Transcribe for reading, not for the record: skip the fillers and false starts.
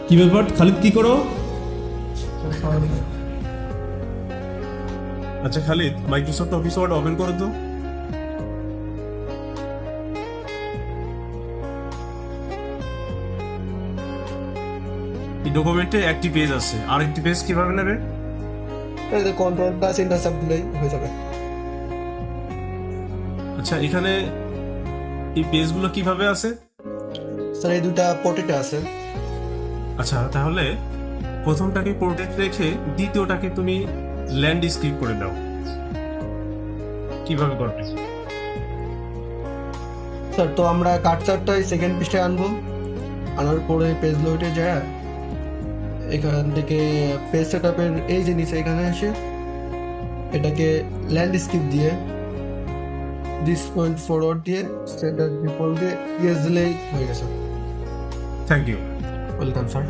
কি ব্যাপার খালিদ, কি করো? আচ্ছা Khalid, Microsoft Office Word open করো তো। এই ডকুমেন্টে একটি পেজ আছে, আরেকটি পেজ কিভাবে নেবে? কন্ট্রোল প্লাস এন্টার চাপ দিলেই হয়ে যাবে। আচ্ছা, এখানে এই পেজগুলো কিভাবে আছে? স্যার এই দুটা পোর্ট্রেটে আছে। আচ্ছা, তাহলে প্রথমটাকে পোর্ট্রেট রেখে দ্বিতীয়টাকে তুমি ল্যান্ডস্কেপ করে দাও। কিভাবে করবে? স্যার তো আমরা কাটচারটাই সেকেন্ড পৃষ্ঠায় আনবো, আনার পরে পেজ লোডে যায় এখান থেকে পেজ সেটআপের এই যে নিচে এখানে এসে এটাকে ল্যান্ডস্কেপ দিয়ে দিস পয়েন্ট ফরওয়ার্ড দিয়ে সেন্টার ডিফল্ট দিয়ে ইয়েস দিলেই হয়ে গেছে। Thank you. Welcome sir.